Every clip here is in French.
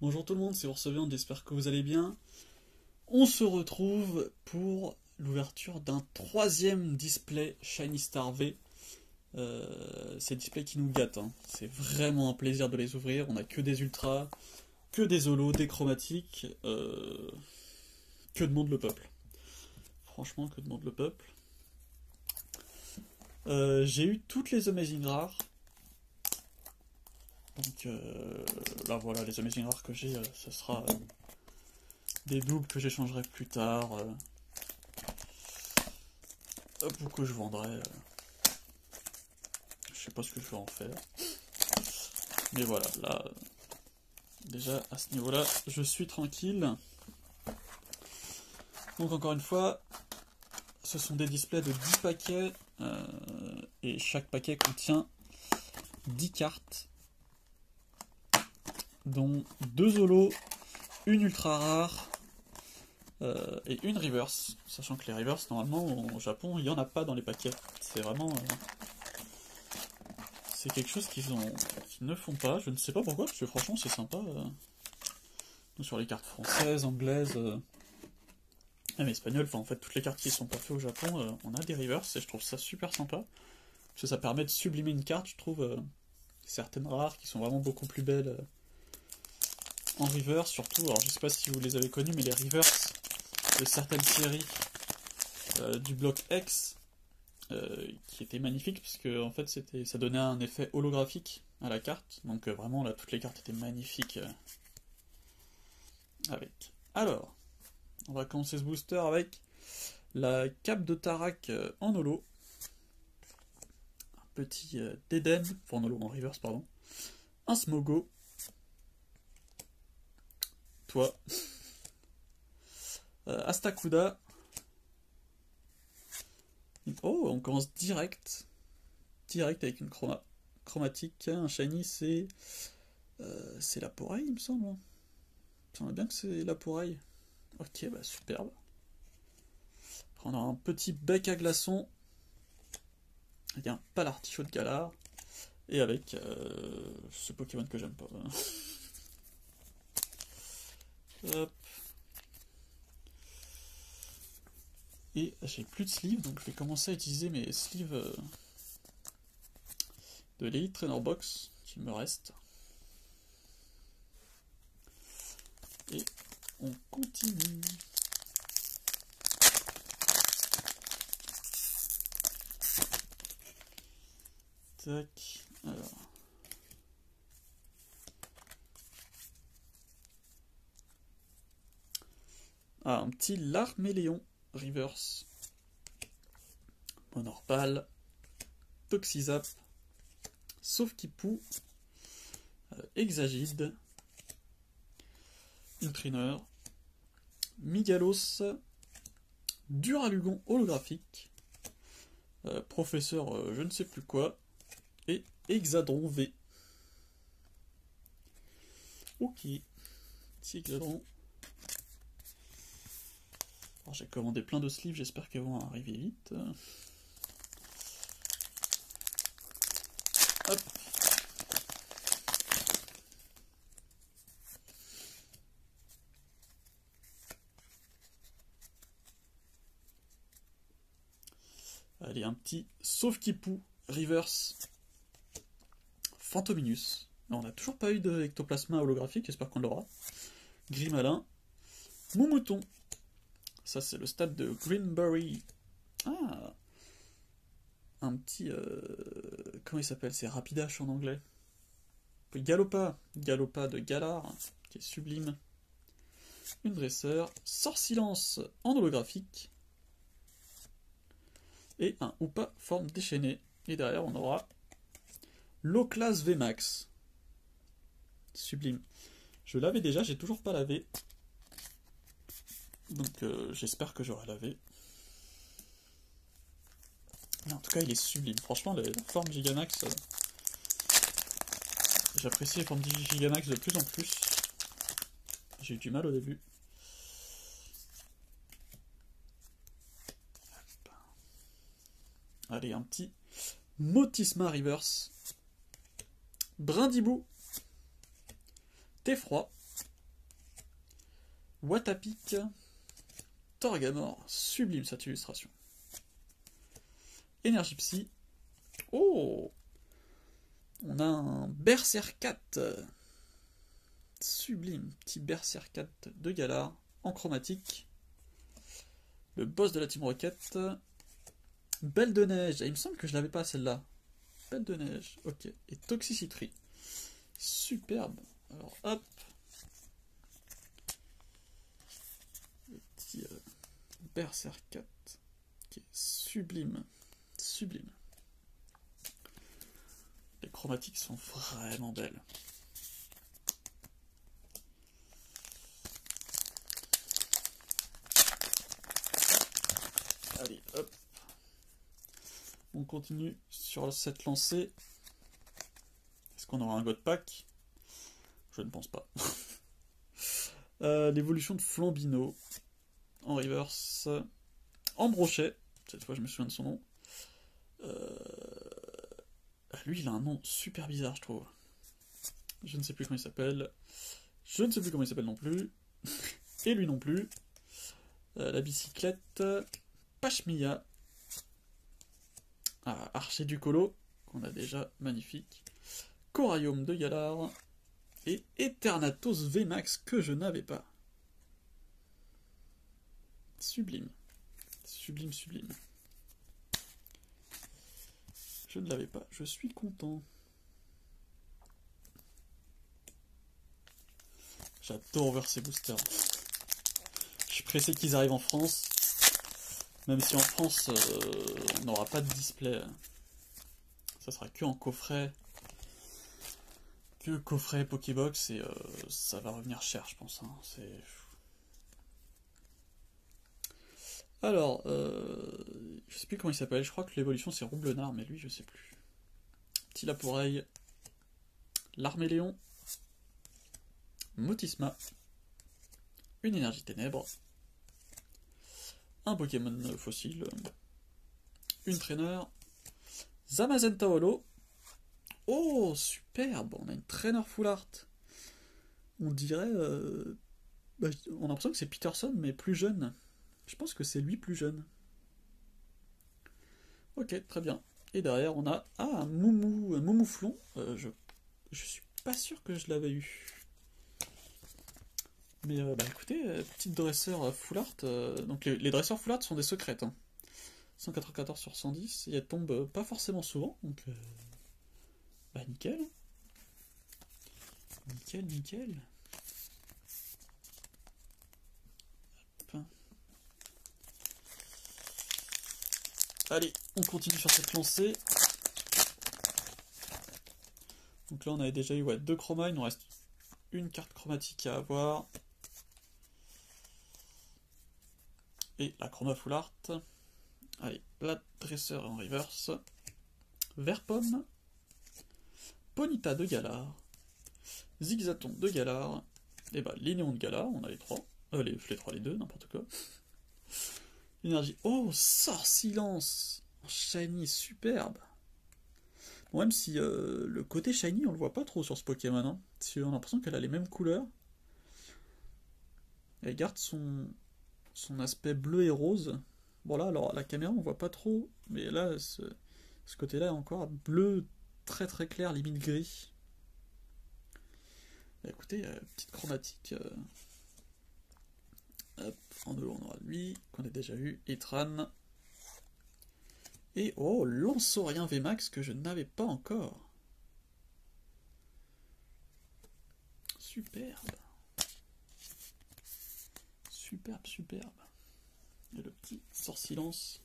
Bonjour tout le monde, c'est Ourseviande, j'espère que vous allez bien. On se retrouve pour l'ouverture d'un troisième display Shiny Star V. C'est des displays qui nous gâtent, hein. C'est vraiment un plaisir de les ouvrir. On a que des ultras, que des holos, des chromatiques. Que demande le peuple? Franchement, que demande le peuple? J'ai eu toutes les Amazing rares. Donc là voilà, les Amazing rares que j'ai, ce sera des doubles que j'échangerai plus tard. Ou que je vendrai. Je sais pas ce que je vais en faire. Mais voilà, là, déjà à ce niveau-là, je suis tranquille. Donc encore une fois, ce sont des displays de 10 paquets. Et chaque paquet contient 10 cartes. Dont 2 holos, une ultra rare et une reverse. Sachant que les reverse, normalement, au Japon, il n'y en a pas dans les paquets. C'est vraiment... c'est quelque chose qu'ils ne font pas. Je ne sais pas pourquoi, parce que franchement, c'est sympa. Sur les cartes françaises, anglaises, même espagnoles, enfin en fait, toutes les cartes qui sont pas faites au Japon, on a des reverse et je trouve ça super sympa. Parce que ça permet de sublimer une carte, je trouve, certaines rares qui sont vraiment beaucoup plus belles en reverse, surtout. Alors, je sais pas si vous les avez connues, mais les reverse de certaines séries du bloc X, qui était magnifique parce que en fait ça donnait un effet holographique à la carte, donc vraiment là toutes les cartes étaient magnifiques avec. Alors, on va commencer ce booster avec la cape de Tarak en holo, un petit Deden, enfin en holo, en reverse pardon, un Smogo, toi, Astakuda. Oh, on commence direct avec une chromatique, un shiny, c'est la Poraille, il me semble. Il me semble bien que c'est la Poraille. Ok, bah superbe. Après, on a un petit bec à glaçons avec un Palartichaut de Galar et avec ce Pokémon que j'aime pas. Hop. Et j'ai plus de sleeves, donc je vais commencer à utiliser mes sleeves de l'Elite Trainer Box qui me reste. Et on continue. Tac, alors. Ah, un petit Larméléon Reverse. Monorpal. Toxizap. Sauf-qui-pou. Exagide. Ultrainer. Migalos. Duralugon holographique. Professeur je ne sais plus quoi. Et Hexadron V. Ok. Petit Hexadron. Alors j'ai commandé plein de sleeves, j'espère qu'elles vont arriver vite. Hop. Allez, un petit Sauf-qui-pou Reverse Fantominus. On n'a toujours pas eu de ectoplasma holographique, j'espère qu'on l'aura. Grimalin. Mon mouton. Ça, c'est le stade de Greenberry. Ah, un petit... comment il s'appelle? C'est Rapidash en anglais. Galopa. Galopa de Galar, qui est sublime. Une dresseur. Sort-silence en holographique. Et un Hoopa forme déchaînée. Et derrière, on aura l'Oclas VMAX. Sublime. Je l'avais déjà, j'ai toujours pas lavé. Donc j'espère que j'aurai lavé. Mais en tout cas, il est sublime. Franchement, la forme Gigamax, j'apprécie les formes Gigamax de plus en plus. J'ai eu du mal au début. Allez, un petit Motisma Reverse. Brindibou. Thé froid. Watapik, Torgamor, sublime cette illustration. Énergie Psy. Oh, on a un Berserkat. Sublime, petit Berserkat de Galar, en chromatique. Le boss de la Team Rocket. Belle de neige. Ah, il me semble que je l'avais pas celle-là. Belle de neige, ok. Et Toxicity. Superbe. Alors hop. Le petit Berserkat qui est sublime. Sublime. Les chromatiques sont vraiment belles. Allez, hop. On continue sur cette lancée. Est-ce qu'on aura un God Pack? Je ne pense pas. L'évolution de Flambino. En reverse. En brochet. Cette fois, je me souviens de son nom. Lui, il a un nom super bizarre, je trouve. Je ne sais plus comment il s'appelle. Je ne sais plus comment il s'appelle non plus. Et lui non plus. La bicyclette. Pashmia. Ah, Archer du Colo, qu'on a déjà, magnifique. Coraium de Galar. Et Eternatus VMAX, que je n'avais pas. Sublime. Sublime, sublime. Je ne l'avais pas, je suis content. J'adore voir ces boosters. Je suis pressé qu'ils arrivent en France. Même si en France, on n'aura pas de display. Ça sera que en coffret. Que coffret Pokébox et ça va revenir cher, je pense. Hein. Alors, je sais plus comment il s'appelle. Je crois que l'évolution c'est Roublenard, mais lui je sais plus. Petit Laporeille. L'Arméléon. Motisma. Une énergie ténèbres. Un Pokémon fossile. Une traîneur. Zamazenta Holo. Oh, superbe. On a une traîneur full art. On dirait... on a l'impression que c'est Peterson, mais plus jeune. Je pense que c'est lui plus jeune. Ok, très bien. Et derrière, on a un Moumouflon. Je suis pas sûr que je l'avais eu. Mais écoutez, petite dresseur full art. Donc les dresseurs full art sont des secrètes. Hein. 194 sur 110. Et elles tombent pas forcément souvent. Donc, nickel. Nickel, nickel. Hop. Allez, on continue sur cette lancée. Donc là, on avait déjà eu 2 chromas. Il nous reste une carte chromatique à avoir. Et la chroma full art. Allez, la dresseur en reverse. Verpomme. Ponyta de Galar. Zigzaton de Galar. Et Linéon de Galar, on a les 3. Les 2, n'importe quoi. Énergie. Oh, sort silence. Shiny, superbe. Bon, même si le côté shiny, on le voit pas trop sur ce Pokémon. Hein. On a l'impression qu'elle a les mêmes couleurs. Elle garde son aspect bleu et rose. Bon là, alors à la caméra, on voit pas trop. Mais là, ce côté-là est encore bleu très très clair, limite gris. Écoutez, petite chromatique. Hop, en haut, on aura lui, qu'on a déjà eu. Etran. Et oh, Lanceaurien VMAX que je n'avais pas encore. Superbe. Superbe, superbe. Et le petit sort silence.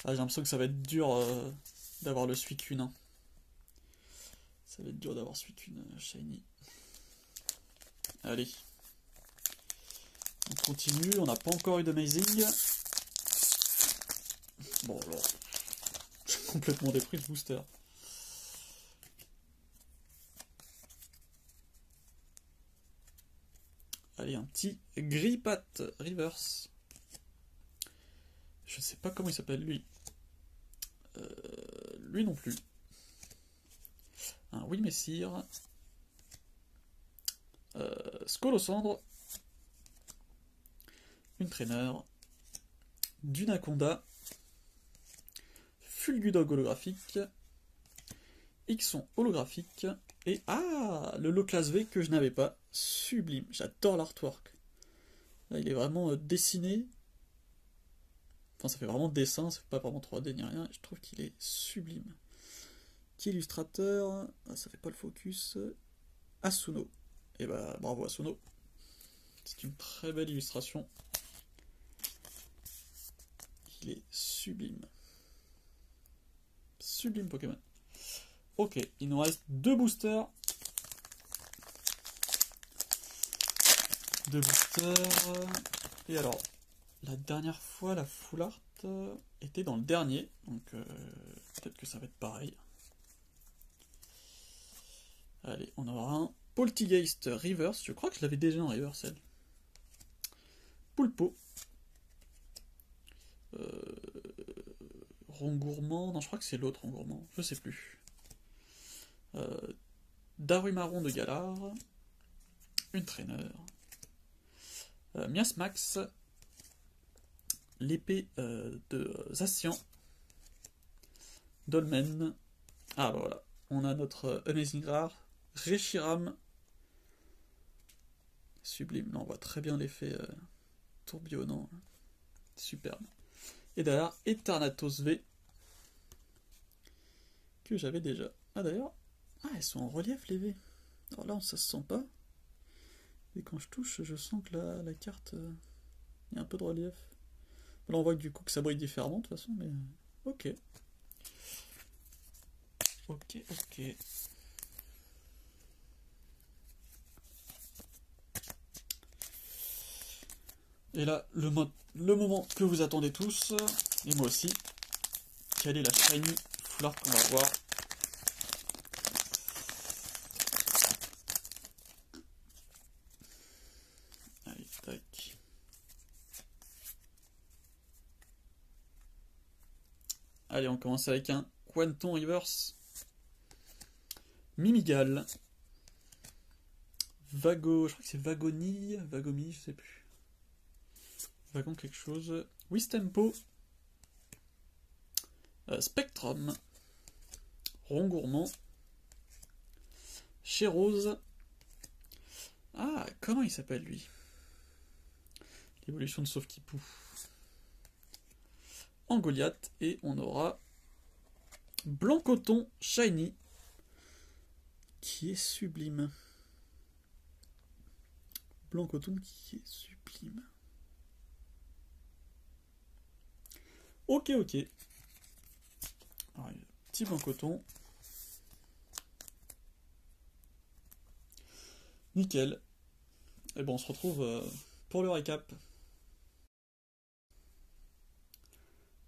Ah, j'ai l'impression que ça va être dur d'avoir le Suicune. Hein. Ça va être dur d'avoir Suicune shiny. Allez. On continue, on n'a pas encore eu d'Amazing. Bon, alors, je suis complètement dépris de booster. Allez, un petit Gripat Reverse. Je sais pas comment il s'appelle, lui. Lui non plus. Un Wimessir. Scolosandre. une trainer, Dunaconda, Fulgudog holographique, Ixon holographique, et le Loclas V que je n'avais pas, sublime, j'adore l'artwork. Là il est vraiment dessiné, enfin ça fait vraiment dessin, c'est pas vraiment 3D ni rien, je trouve qu'il est sublime. Qui illustrateur, ça fait pas le focus, Asuno, et bah bravo Asuno, c'est une très belle illustration, il est sublime. Sublime Pokémon. Ok, il nous reste 2 boosters. 2 boosters. Et alors, la dernière fois, la Full Art était dans le dernier. Donc, peut-être que ça va être pareil. Allez, on aura un Poltergeist Reverse. Je crois que je l'avais déjà en Reverse, elle. Pulpo. Rongourmand. Non, je crois que c'est l'autre Rongourmand. Je sais plus. Darumaron de Galar, une trainer, Miasmax, l'épée de Zacian, Dolmen, bah voilà, on a notre Amazing Rare, Reshiram, sublime, là on voit très bien l'effet tourbillonnant, superbe, et derrière Eternatus V, que j'avais déjà, d'ailleurs, elles sont en relief les V. Alors là, ça se sent pas. Et quand je touche, je sens que la carte, il y a un peu de relief. Là, on voit que du coup que ça brille différemment de toute façon, mais ok. Ok. Et là, le moment que vous attendez tous, et moi aussi, quelle est la shiny full art qu'on va voir. Allez, tac. Allez, on commence avec un Quanton Reverse. Mimigal. Vago, je crois que c'est Vagonie, Vagomi, je sais plus. Vagon quelque chose. Wistempo. Spectrum. Rongourmand. Chérose. Comment il s'appelle lui? L'évolution de Sauf-Qui-Pou. En Goliath. Et on aura Blanc-Coton Shiny. Qui est sublime. Blanc-Coton qui est sublime. Ok. Alors, petit Blanc-Coton. Nickel. Et bon, on se retrouve pour le récap.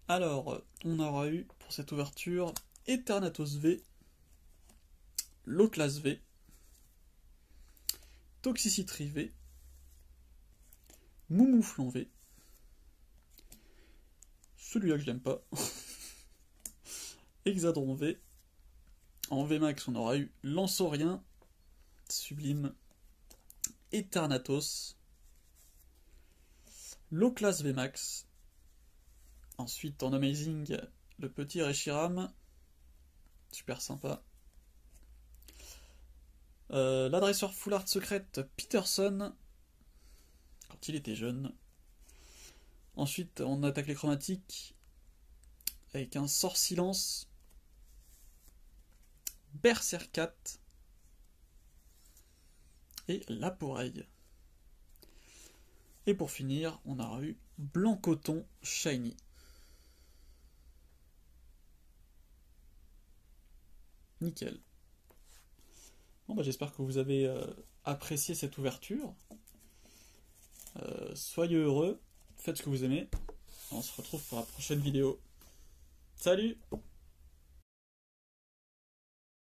Alors, on aura eu pour cette ouverture Eternatus V, Loclas V, Toxicity V, Moumouflon V, celui-là que je l'aime pas, Hexadron V, en VMAX on aura eu Lanceaurien, sublime, Eternatus, Loclas VMAX, ensuite en Amazing le petit Reshiram, super sympa. L'adresseur full art secrète Peterson, quand il était jeune. Ensuite, on attaque les chromatiques avec un sort silence, Berserkat et Laporeille. Et pour finir, on aura eu Blanc-Coton Shiny. Nickel. Bon, j'espère que vous avez apprécié cette ouverture. Soyez heureux, faites ce que vous aimez. On se retrouve pour la prochaine vidéo. Salut!